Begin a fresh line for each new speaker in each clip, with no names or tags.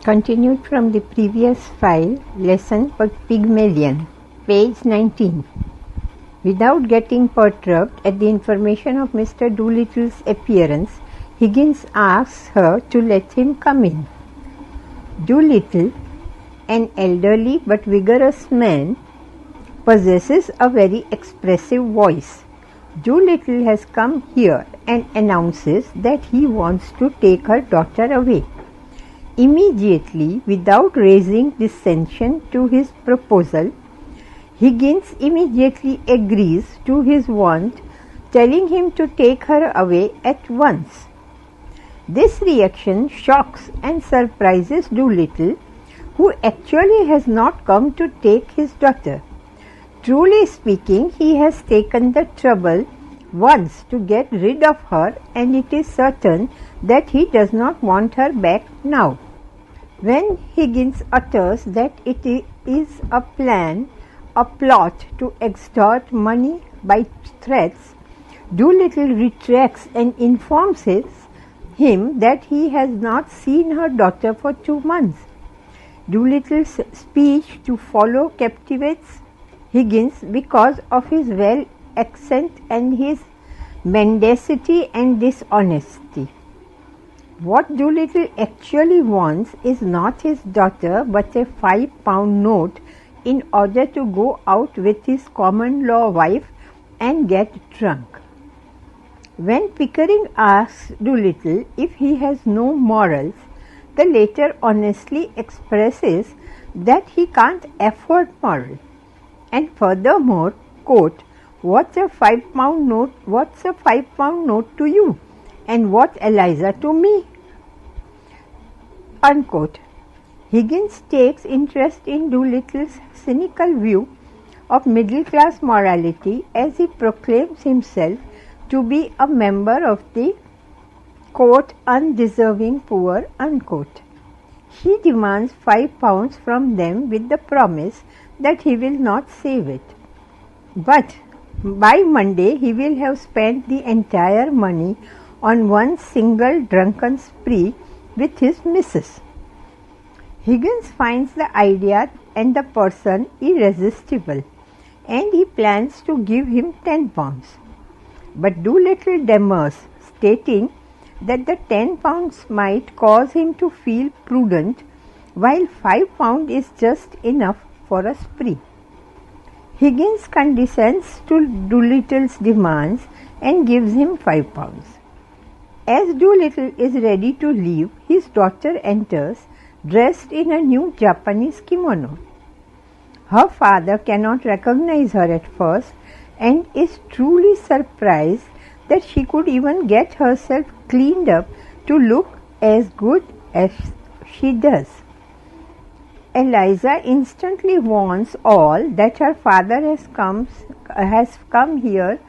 Continued from the previous file, lesson Pygmalion, page 19. Without getting perturbed at the information of Mr. Doolittle's appearance, Higgins asks her to let him come in. Doolittle, an elderly but vigorous man, possesses a very expressive voice. Doolittle has come here and announces that he wants to take her daughter away. Immediately, without raising dissension to his proposal, Higgins immediately agrees to his want, telling him to take her away at once. This reaction shocks and surprises Doolittle, who actually has not come to take his daughter. Truly speaking, he has taken the trouble once to get rid of her, and it is certain that he does not want her back now. When Higgins utters that it is a plot to extort money by threats, Doolittle retracts and informs him that he has not seen her daughter for 2 months. Doolittle's speech to follow captivates Higgins because of his well accent and his mendacity and dishonesty. What Doolittle actually wants is not his daughter but a £5 note in order to go out with his common law wife and get drunk. When Pickering asks Doolittle if he has no morals, the latter honestly expresses that he can't afford moral, and furthermore, quote, what's a £5 note to you, and what Eliza to me? Unquote. Higgins takes interest in Doolittle's cynical view of middle-class morality as he proclaims himself to be a member of the, quote, undeserving poor, unquote. He demands £5 from them with the promise that he will not save it. But by Monday he will have spent the entire money on one single drunken spree with his missus. Higgins finds the idea and the person irresistible, and he plans to give him £10. But Doolittle demurs, stating that the £10 might cause him to feel prudent, while £5 is just enough for a spree. Higgins condescends to Doolittle's demands and gives him £5. As Doolittle is ready to leave, his daughter enters, dressed in a new Japanese kimono. Her father cannot recognize her at first and is truly surprised that she could even get herself cleaned up to look as good as she does. Eliza instantly warns all that her father has come here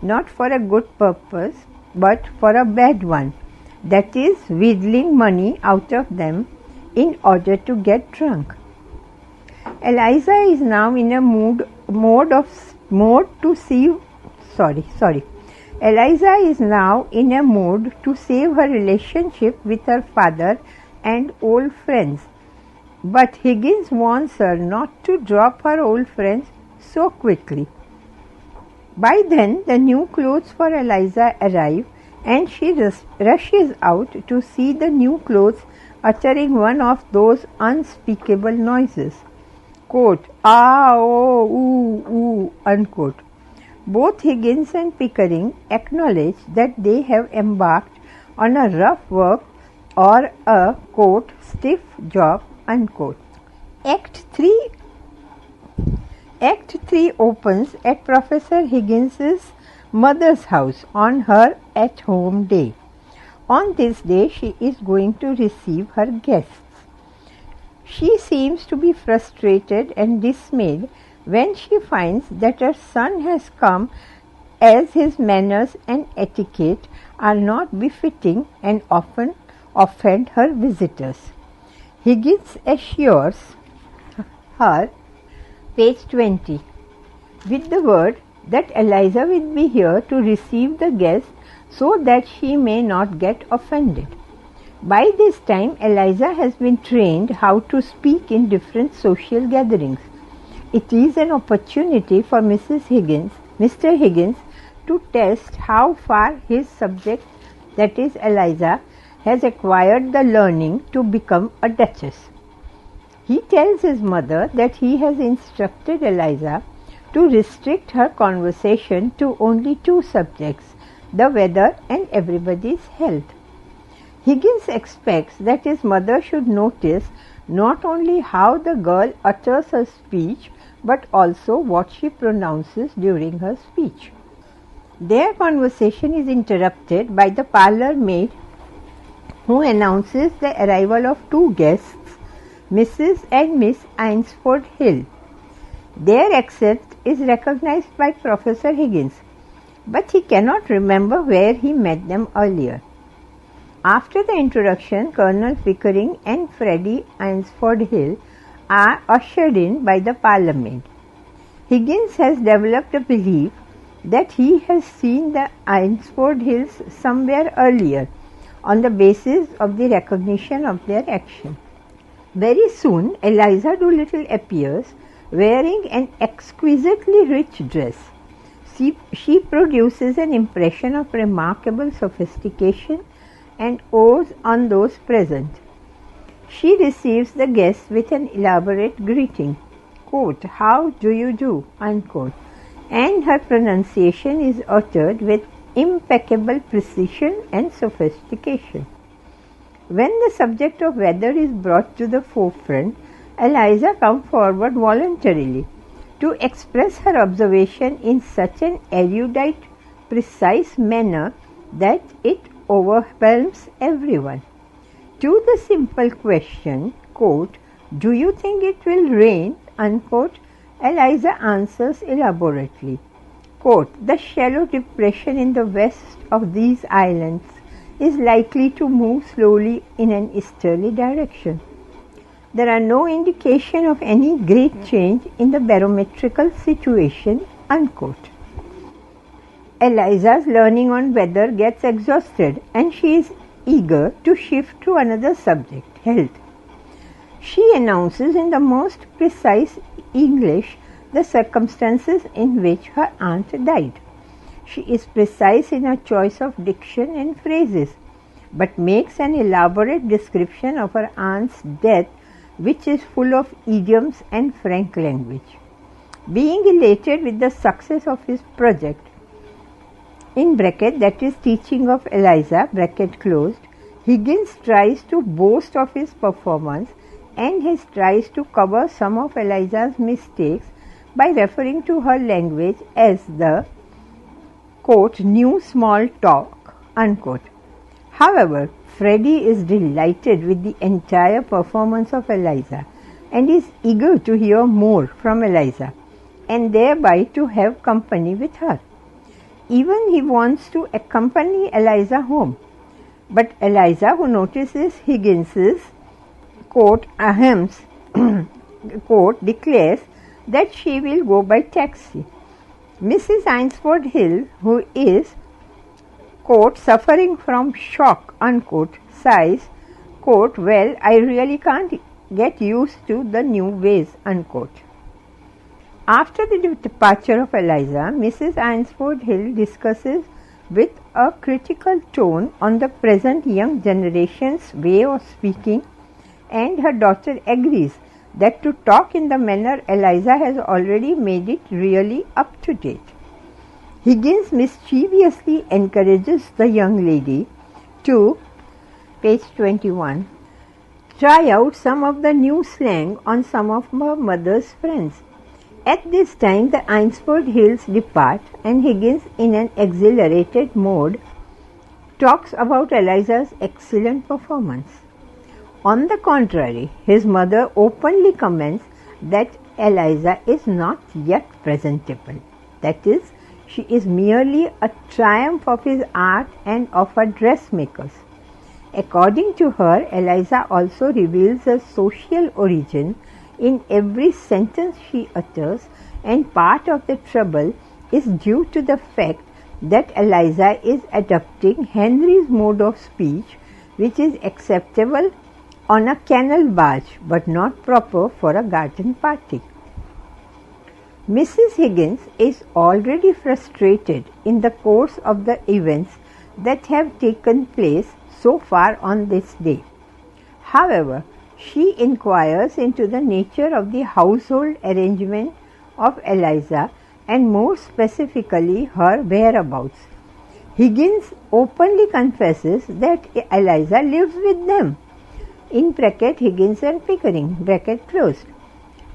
not for a good purpose but for a bad one, that is, wheedling money out of them in order to get drunk. Eliza is now in a Eliza is now in a mood to save her relationship with her father and old friends, but Higgins warns her not to drop her old friends so quickly. By then, the new clothes for Eliza arrive, and she rushes out to see the new clothes, uttering one of those unspeakable noises, quote, ah, oh, ooh, ooh, unquote. Both Higgins and Pickering acknowledge that they have embarked on a rough work or a, quote, stiff job, unquote. Act 3 opens at Professor Higgins's mother's house on her at-home day. On this day, she is going to receive her guests. She seems to be frustrated and dismayed when she finds that her son has come as his manners and etiquette are not befitting and often offend her visitors. Higgins assures her, page 20, with the word that Eliza will be here to receive the guests so that she may not get offended. By this time, Eliza has been trained how to speak in different social gatherings. It is an opportunity for Mr. Higgins, to test how far his subject, that is Eliza, has acquired the learning to become a duchess. He tells his mother that he has instructed Eliza to restrict her conversation to only two subjects, the weather and everybody's health. Higgins expects that his mother should notice not only how the girl utters her speech, but also what she pronounces during her speech. Their conversation is interrupted by the parlour maid, who announces the arrival of two guests, Mrs. and Miss Ainsford Hill. Their accent is recognized by Professor Higgins, but he cannot remember where he met them earlier. After the introduction, Colonel Pickering and Freddie Ainsford Hill are ushered in by the parlour maid. Higgins has developed a belief that he has seen the Ainsford Hills somewhere earlier on the basis of the recognition of their action. Very soon, Eliza Doolittle appears wearing an exquisitely rich dress. She produces an impression of remarkable sophistication and awes on those present. She receives the guests with an elaborate greeting, quote, "How do you do?" unquote, and her pronunciation is uttered with impeccable precision and sophistication. When the subject of weather is brought to the forefront, Eliza comes forward voluntarily to express her observation in such an erudite, precise manner that it overwhelms everyone. To the simple question, quote, "Do you think it will rain?" unquote, Eliza answers elaborately, quote, "The shallow depression in the west of these islands is likely to move slowly in an easterly direction. There are no indication of any great change in the barometrical situation," unquote. Eliza's learning on weather gets exhausted and she is eager to shift to another subject, health. She announces in the most precise English the circumstances in which her aunt died. She is precise in her choice of diction and phrases, but makes an elaborate description of her aunt's death, which is full of idioms and frank language. Being elated with the success of his project, in bracket, that is teaching of Eliza, bracket closed, Higgins tries to boast of his performance and he tries to cover some of Eliza's mistakes by referring to her language as the, quote, "new small talk," unquote. However, Freddie is delighted with the entire performance of Eliza and is eager to hear more from Eliza and thereby to have company with her. Even he wants to accompany Eliza home. But Eliza, who notices Higgins's, quote, ahams, quote, declares that she will go by taxi. Mrs. Ainsford Hill, who is, quote, suffering from shock, unquote, sighs, quote, "Well, I really can't get used to the new ways," unquote. After the departure of Eliza, Mrs. Ainsford Hill discusses with a critical tone on the present young generation's way of speaking, and her daughter agrees that to talk in the manner Eliza has already made it really up to date. Higgins mischievously encourages the young lady to, page 21, try out some of the new slang on some of her mother's friends. At this time, the Ainsford Hills depart and Higgins, in an exhilarated mode, talks about Eliza's excellent performance. On the contrary, his mother openly comments that Eliza is not yet presentable. That is, she is merely a triumph of his art and of her dressmakers. According to her, Eliza also reveals her social origin in every sentence she utters, and part of the trouble is due to the fact that Eliza is adopting Henry's mode of speech, which is acceptable on a canal barge but not proper for a garden party. Mrs. Higgins is already frustrated in the course of the events that have taken place so far on this day. However, she inquires into the nature of the household arrangement of Eliza and more specifically her whereabouts. Higgins openly confesses that Eliza lives with them, in bracket Higgins and Pickering, bracket closed.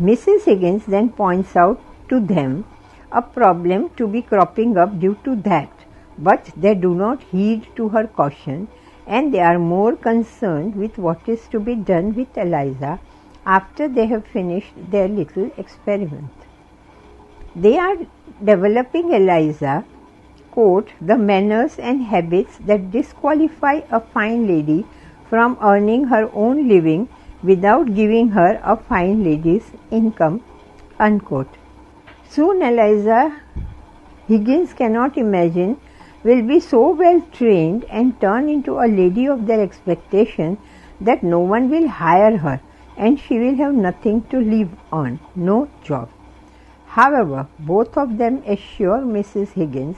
Mrs. Higgins then points out to them a problem to be cropping up due to that, but they do not heed to her caution, and they are more concerned with what is to be done with Eliza after they have finished their little experiment. They are developing Eliza, quote, the manners and habits that disqualify a fine lady from earning her own living without giving her a fine lady's income, unquote. Soon Eliza, Higgins cannot imagine, will be so well trained and turn into a lady of their expectation that no one will hire her and she will have nothing to live on, no job. However, both of them assure Mrs. Higgins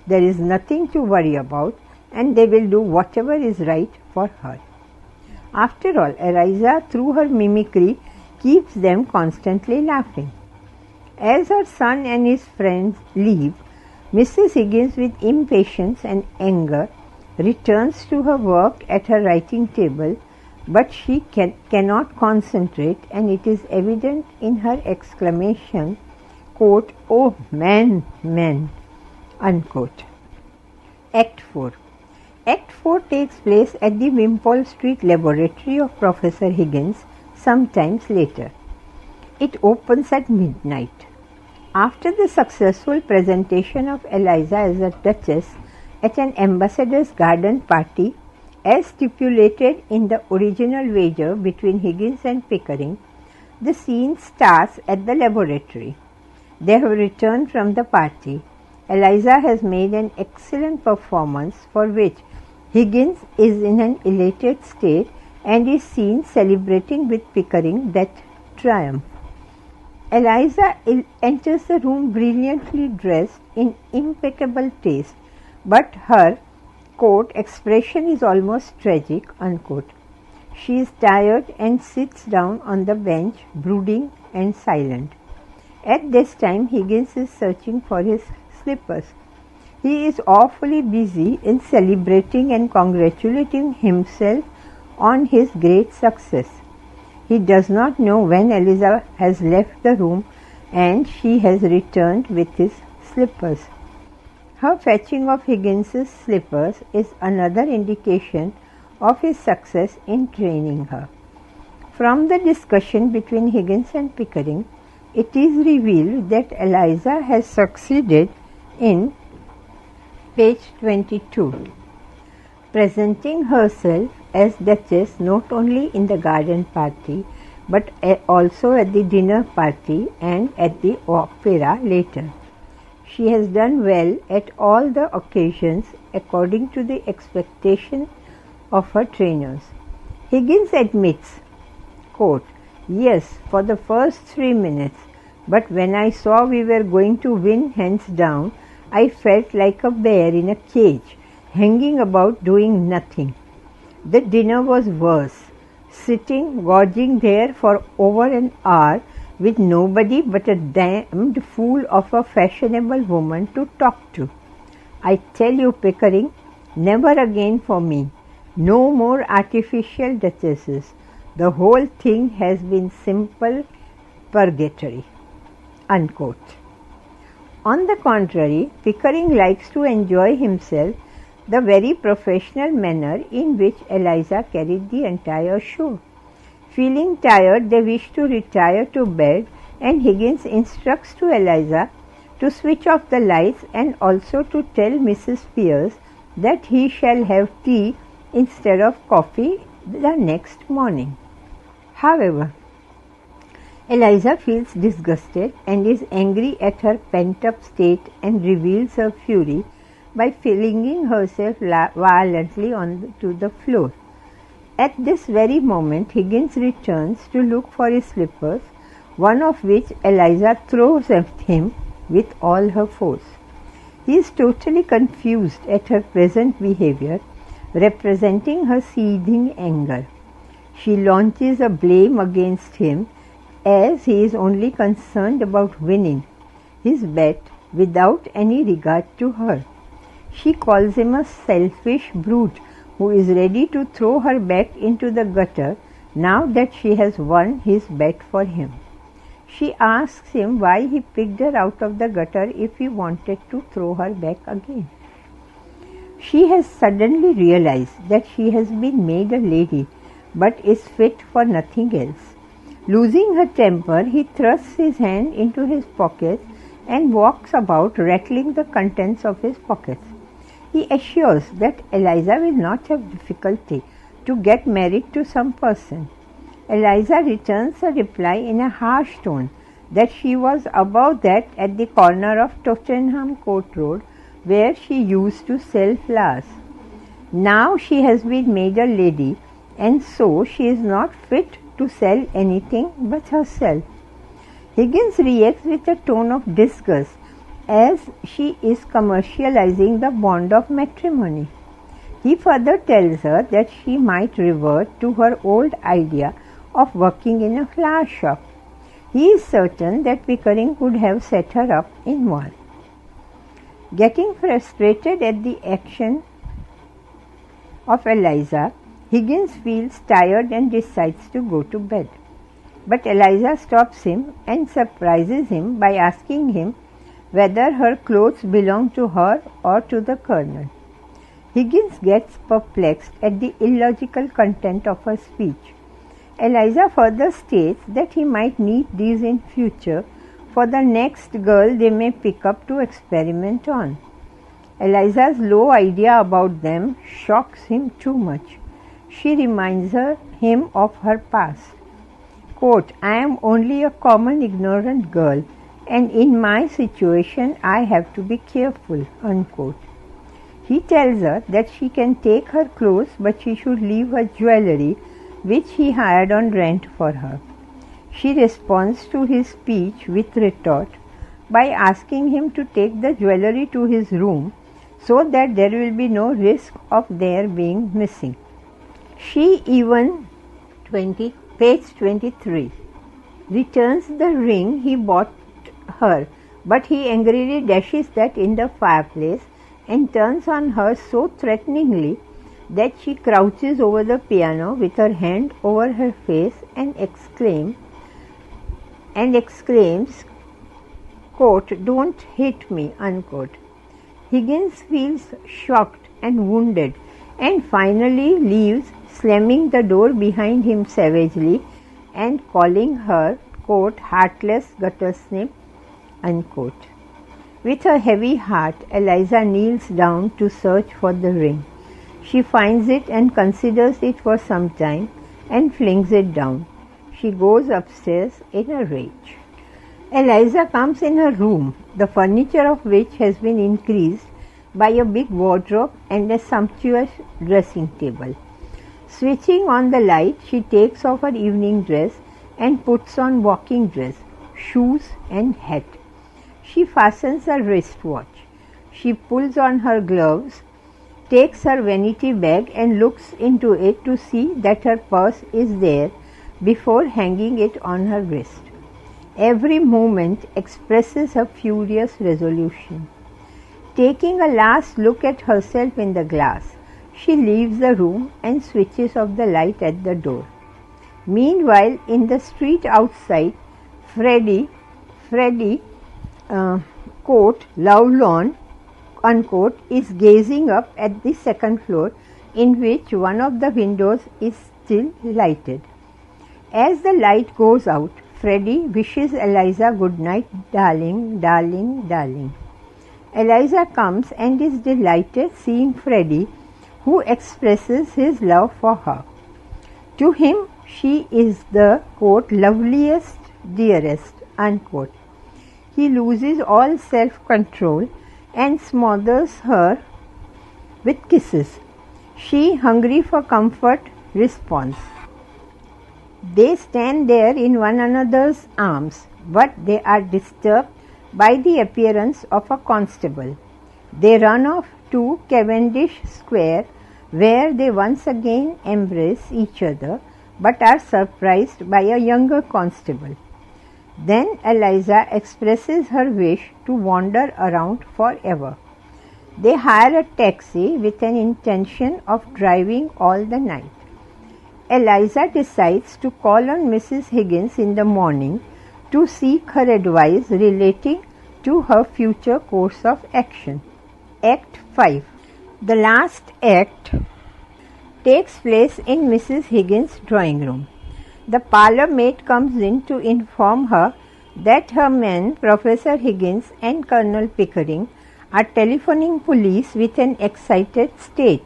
there is nothing to worry about and they will do whatever is right for her. After all, Eliza, through her mimicry, keeps them constantly laughing. As her son and his friends leave, Mrs. Higgins, with impatience and anger, returns to her work at her writing table, but she cannot concentrate, and it is evident in her exclamation, quote, "Oh man, man," unquote. Act 4. Act 4 takes place at the Wimpole Street laboratory of Professor Higgins sometimes later. It opens at midnight. After the successful presentation of Eliza as a duchess at an ambassador's garden party, as stipulated in the original wager between Higgins and Pickering, the scene starts at the laboratory. They have returned from the party. Eliza has made an excellent performance for which Higgins is in an elated state and is seen celebrating with Pickering that triumph. Eliza enters the room brilliantly dressed in impeccable taste, but her, quote, expression is almost tragic, unquote. She is tired and sits down on the bench, brooding and silent. At this time, Higgins is searching for his slippers. He is awfully busy in celebrating and congratulating himself on his great success. He does not know when Eliza has left the room and she has returned with his slippers. Her fetching of Higgins's slippers is another indication of his success in training her. From the discussion between Higgins and Pickering, it is revealed that Eliza has succeeded in page 22, presenting herself as Duchess not only in the garden party but also at the dinner party and at the opera later. She has done well at all the occasions according to the expectation of her trainers. Higgins admits, quote, "Yes, for the first 3 minutes, but when I saw we were going to win hands down, I felt like a bear in a cage, hanging about doing nothing. The dinner was worse, sitting gorging there for over an hour with nobody but a damned fool of a fashionable woman to talk to. I tell you, Pickering, never again for me. No more artificial duchesses. The whole thing has been simple purgatory," unquote. On the contrary, Pickering likes to enjoy himself the very professional manner in which Eliza carried the entire show. Feeling tired, they wish to retire to bed, and Higgins instructs to Eliza to switch off the lights and also to tell Mrs. Pierce that he shall have tea instead of coffee the next morning. However, Eliza feels disgusted and is angry at her pent-up state and reveals her fury by flinging herself violently onto the floor. At this very moment, Higgins returns to look for his slippers, one of which Eliza throws at him with all her force. He is totally confused at her present behavior, representing her seething anger. She launches a blame against him as he is only concerned about winning his bet without any regard to her. She calls him a selfish brute who is ready to throw her back into the gutter now that she has won his bet for him. She asks him why he picked her out of the gutter if he wanted to throw her back again. She has suddenly realized that she has been made a lady but is fit for nothing else. Losing her temper, he thrusts his hand into his pockets and walks about rattling the contents of his pockets. He assures that Eliza will not have difficulty to get married to some person. Eliza returns a reply in a harsh tone that she was above that at the corner of Tottenham Court Road where she used to sell flowers. Now she has been made a lady and so she is not fit to sell anything but herself. Higgins reacts with a tone of disgust as she is commercializing the bond of matrimony. He further tells her that she might revert to her old idea of working in a flower shop. He is certain that Pickering could have set her up in one. Getting frustrated at the action of Eliza, Higgins feels tired and decides to go to bed. But Eliza stops him and surprises him by asking him whether her clothes belong to her or to the Colonel. Higgins gets perplexed at the illogical content of her speech. Eliza further states that he might need these in future for the next girl they may pick up to experiment on. Eliza's low idea about them shocks him too much. She reminds him of her past. Quote, "I am only a common ignorant girl and in my situation I have to be careful." Unquote. He tells her that she can take her clothes but she should leave her jewellery which he hired on rent for her. She responds to his speech with retort by asking him to take the jewellery to his room so that there will be no risk of their being missing. She even, page 23, returns the ring he bought her, but he angrily dashes that in the fireplace and turns on her so threateningly that she crouches over the piano with her hand over her face and exclaims, quote, "Don't hit me," unquote. Higgins feels shocked and wounded and finally leaves, slamming the door behind him savagely and calling her, quote, "heartless gutter snip," unquote. With a heavy heart, Eliza kneels down to search for the ring. She finds it and considers it for some time and flings it down. She goes upstairs in a rage. Eliza comes in her room, the furniture of which has been increased by a big wardrobe and a sumptuous dressing table. Switching on the light, she takes off her evening dress and puts on walking dress, shoes and hat. She fastens a wristwatch. She pulls on her gloves, takes her vanity bag and looks into it to see that her purse is there before hanging it on her wrist. Every movement expresses her furious resolution. Taking a last look at herself in the glass, she leaves the room and switches off the light at the door. Meanwhile, in the street outside, Freddie, quote, "lovelorn," unquote, is gazing up at the second floor, in which one of the windows is still lighted. As the light goes out, Freddie wishes Eliza good night, darling, darling, darling. Eliza comes and is delighted seeing Freddie, who expresses his love for her. To him, she is the, quote, "loveliest, dearest," unquote. He loses all self-control and smothers her with kisses. She, hungry for comfort, Response: They stand there in one another's arms, but they are disturbed by the appearance of a constable. They run off to Cavendish Square, where they once again embrace each other, but are surprised by a younger constable. Then Eliza expresses her wish to wander around forever. They hire a taxi with an intention of driving all the night. Eliza decides to call on Mrs. Higgins in the morning to seek her advice relating to her future course of action. Act 5. The last act takes place in Mrs. Higgins' drawing room. The parlour maid comes in to inform her that her men, Professor Higgins and Colonel Pickering, are telephoning police with an excited state.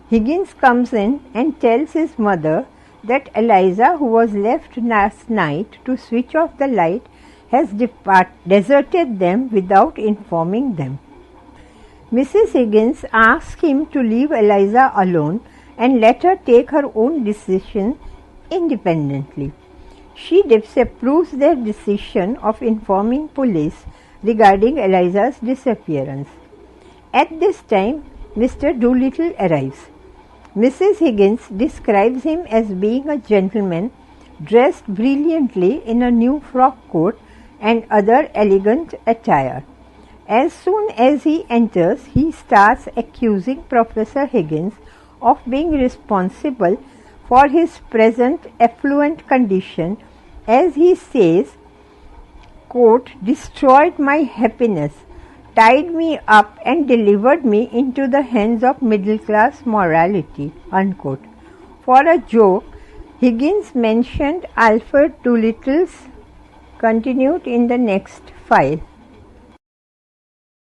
Higgins comes in and tells his mother that Eliza, who was left last night to switch off the light, has deserted them without informing them. Mrs. Higgins asks him to leave Eliza alone and let her take her own decision independently. She disapproves their decision of informing police regarding Eliza's disappearance. At this time, Mr. Doolittle arrives. Mrs. Higgins describes him as being a gentleman dressed brilliantly in a new frock coat and other elegant attire. As soon as he enters, he starts accusing Professor Higgins of being responsible for his present affluent condition, as he says, quote, destroyed my happiness, tied me up and delivered me into the hands of middle-class morality, unquote. For a joke, Higgins mentioned Alfred Doolittle's continued in the next file.